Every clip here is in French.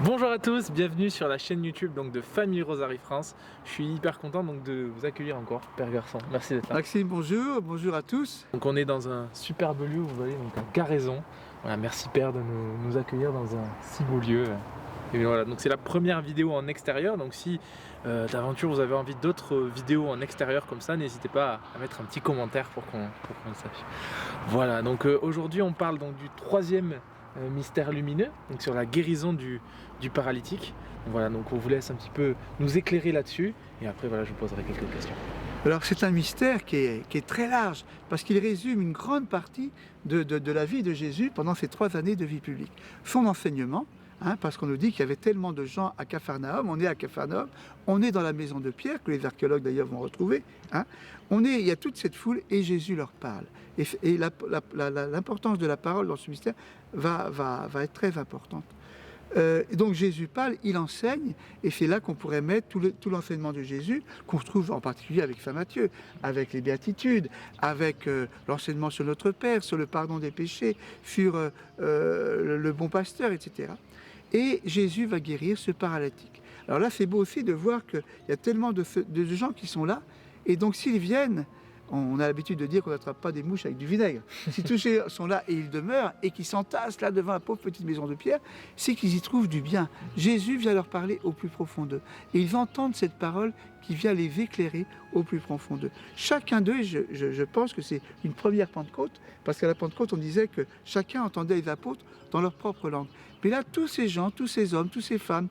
Bonjour à tous, bienvenue sur la chaîne YouTube donc de Famille Rosary France. Je suis hyper content donc de vous accueillir encore, Père Garçon. Merci d'être là. Maxime, bonjour, bonjour à tous. Donc on est dans un superbe lieu, vous voyez, donc à Garaison. Voilà, merci Père de nous accueillir dans un si beau lieu. Et voilà, donc c'est la première vidéo en extérieur, donc si d'aventure vous avez envie d'autres vidéos en extérieur comme ça, n'hésitez pas à mettre un petit commentaire pour qu'on le sache. Voilà, donc aujourd'hui on parle donc du troisième mystère lumineux, donc sur la guérison du paralytique. Donc voilà, donc on vous laisse un petit peu nous éclairer là-dessus, et après voilà, je vous poserai quelques questions. Alors c'est un mystère qui est très large, parce qu'il résume une grande partie de la vie de Jésus pendant ces 3 années de vie publique. Son enseignement, parce qu'on nous dit qu'il y avait tellement de gens à Capharnaüm, on est à Capharnaüm, on est dans la maison de Pierre, que les archéologues d'ailleurs vont retrouver, il y a toute cette foule et Jésus leur parle. Et l'importance de la parole dans ce mystère va être très importante. Et donc Jésus parle, il enseigne, et c'est là qu'on pourrait mettre tout l'enseignement de Jésus, qu'on retrouve en particulier avec Saint Matthieu, avec les béatitudes, avec l'enseignement sur notre Père, sur le pardon des péchés, sur le bon pasteur, etc. Et Jésus va guérir ce paralytique. Alors là, c'est beau aussi de voir qu'il y a tellement de gens qui sont là, et donc s'ils viennent, on a l'habitude de dire qu'on n'attrape pas des mouches avec du vinaigre. Si tous ceux sont là et ils demeurent et qu'ils s'entassent là devant la pauvre petite maison de Pierre, c'est qu'ils y trouvent du bien. Jésus vient leur parler au plus profond d'eux. Et ils entendent cette parole qui vient les éclairer au plus profond d'eux. Chacun d'eux, je pense que c'est une première Pentecôte, parce qu'à la Pentecôte, on disait que chacun entendait les apôtres dans leur propre langue. Mais là, tous ces gens, tous ces hommes, toutes ces femmes,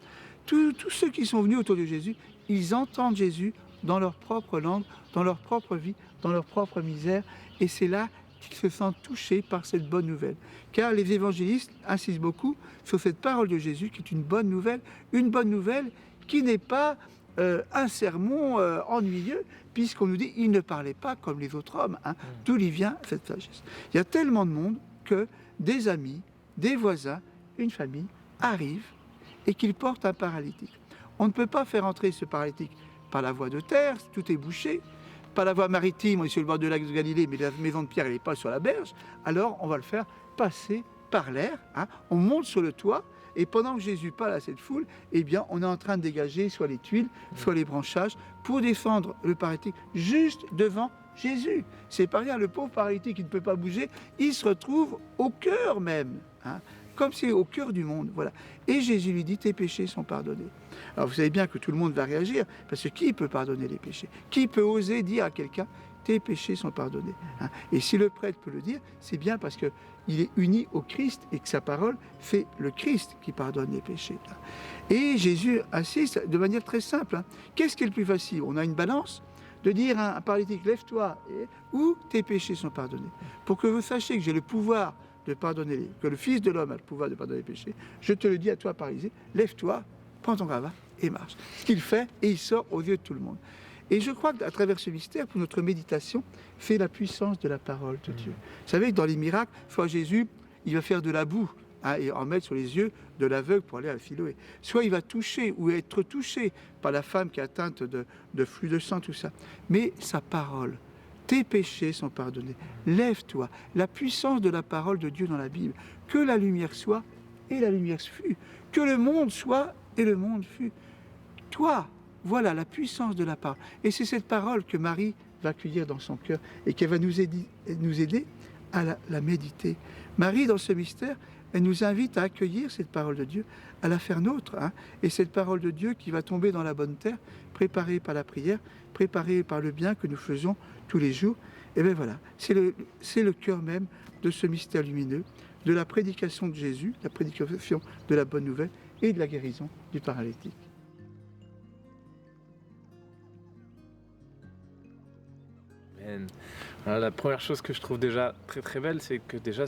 tous ceux qui sont venus autour de Jésus, ils entendent Jésus dans leur propre langue, dans leur propre vie, dans leur propre misère, et c'est là qu'ils se sentent touchés par cette bonne nouvelle. Car les évangélistes insistent beaucoup sur cette parole de Jésus qui est une bonne nouvelle qui n'est pas un sermon ennuyeux, puisqu'on nous dit il ne parlait pas comme les autres hommes, d'où il vient cette sagesse. Il y a tellement de monde que des amis, des voisins, une famille arrivent et qu'ils portent un paralytique. On ne peut pas faire entrer ce paralytique par la voie de terre, tout est bouché, par la voie maritime, on est sur le bord du lac de Galilée, mais la maison de Pierre, elle n'est pas sur la berge, alors on va le faire passer par l'air, on monte sur le toit, et pendant que Jésus parle à cette foule, eh bien, on est en train de dégager soit les tuiles, soit les branchages, pour descendre le paralytique juste devant Jésus. C'est pas rien, le pauvre paralytique qui ne peut pas bouger, il se retrouve au cœur même, comme c'est au cœur du monde, voilà. Et Jésus lui dit, tes péchés sont pardonnés. Alors vous savez bien que tout le monde va réagir, parce que qui peut pardonner les péchés? Qui peut oser dire à quelqu'un, tes péchés sont pardonnés? Et si le prêtre peut le dire, c'est bien parce qu'il est uni au Christ et que sa parole fait le Christ qui pardonne les péchés. Et Jésus insiste de manière très simple. Qu'est-ce qui est le plus facile? On a une balance de dire à un paralytique, lève-toi, ou tes péchés sont pardonnés. Pour que vous sachiez que j'ai le pouvoir de pardonner, que le Fils de l'homme a le pouvoir de pardonner les péchés, je te le dis à toi paralysé, lève-toi, prends ton gravat et marche. Ce qu'il fait, et il sort aux yeux de tout le monde. Et je crois qu'à travers ce mystère, pour notre méditation, fait la puissance de la parole de Dieu. Vous savez que dans les miracles, soit Jésus, il va faire de la boue, et en mettre sur les yeux de l'aveugle pour aller à Siloé. Soit il va toucher ou être touché par la femme qui est atteinte de flux de sang, tout ça. Mais sa parole, tes péchés sont pardonnés. Lève-toi. La puissance de la parole de Dieu dans la Bible. Que la lumière soit, et la lumière fut. Que le monde soit, et le monde fut. Toi, voilà la puissance de la parole. Et c'est cette parole que Marie va accueillir dans son cœur et qu'elle va nous aider à la méditer. Marie, dans ce mystère, elle nous invite à accueillir cette parole de Dieu, à la faire nôtre. Et cette parole de Dieu qui va tomber dans la bonne terre, préparée par la prière, préparée par le bien que nous faisons tous les jours. Et bien voilà, c'est le cœur même de ce mystère lumineux, de la prédication de Jésus, la prédication de la bonne nouvelle et de la guérison du paralytique. Alors, la première chose que je trouve déjà très très belle, c'est que déjà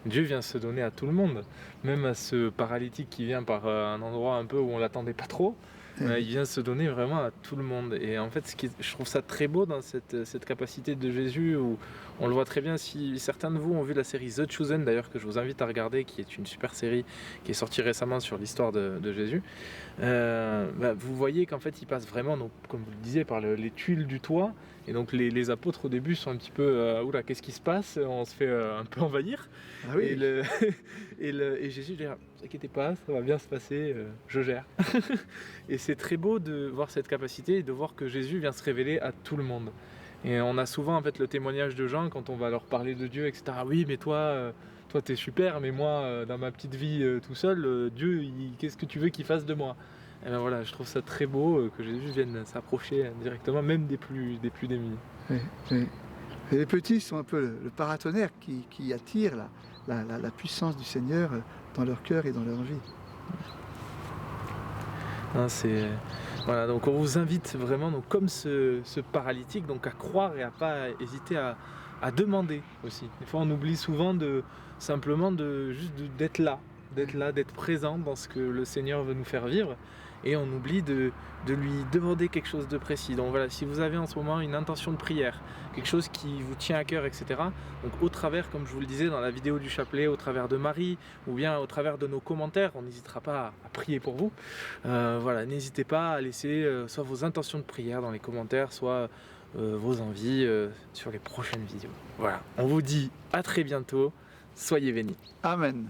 Dieu vient se donner à tout le monde, même à ce paralytique qui vient par un endroit un peu où on l'attendait pas trop. Il vient se donner vraiment à tout le monde. Et en fait, je trouve ça très beau dans cette capacité de Jésus, où on le voit très bien. Si certains de vous ont vu la série The Chosen, d'ailleurs, que je vous invite à regarder, qui est une super série qui est sortie récemment sur l'histoire de Jésus, vous voyez qu'en fait, il passe vraiment, donc, comme vous le disiez, par les tuiles du toit, Et donc les apôtres au début sont un petit peu oula, qu'est-ce qui se passe? On se fait un peu envahir. Ah oui. Et Jésus dit, ne vous inquiétez pas, ça va bien se passer, je gère. Et c'est très beau de voir cette capacité et de voir que Jésus vient se révéler à tout le monde. Et on a souvent en fait le témoignage de gens quand on va leur parler de Dieu, etc. Oui, mais toi t'es super, mais moi, dans ma petite vie tout seul, Dieu, qu'est-ce que tu veux qu'il fasse de moi? Et ben voilà, je trouve ça très beau que Jésus vienne s'approcher directement, même des plus démunis. Oui, oui. Et les petits sont un peu le paratonnerre qui attire la puissance du Seigneur dans leur cœur et dans leur vie. Hein, voilà, donc on vous invite vraiment, donc, comme ce paralytique, donc à croire et à pas hésiter à demander aussi. Des fois on oublie souvent simplement d'être là, d'être présent dans ce que le Seigneur veut nous faire vivre, et on oublie de lui demander quelque chose de précis. Donc voilà, si vous avez en ce moment une intention de prière, quelque chose qui vous tient à cœur, etc. Donc au travers, comme je vous le disais dans la vidéo du chapelet, au travers de Marie, ou bien au travers de nos commentaires, on n'hésitera pas à prier pour vous. Voilà, n'hésitez pas à laisser soit vos intentions de prière dans les commentaires, soit vos envies sur les prochaines vidéos. Voilà, on vous dit à très bientôt, soyez bénis. Amen.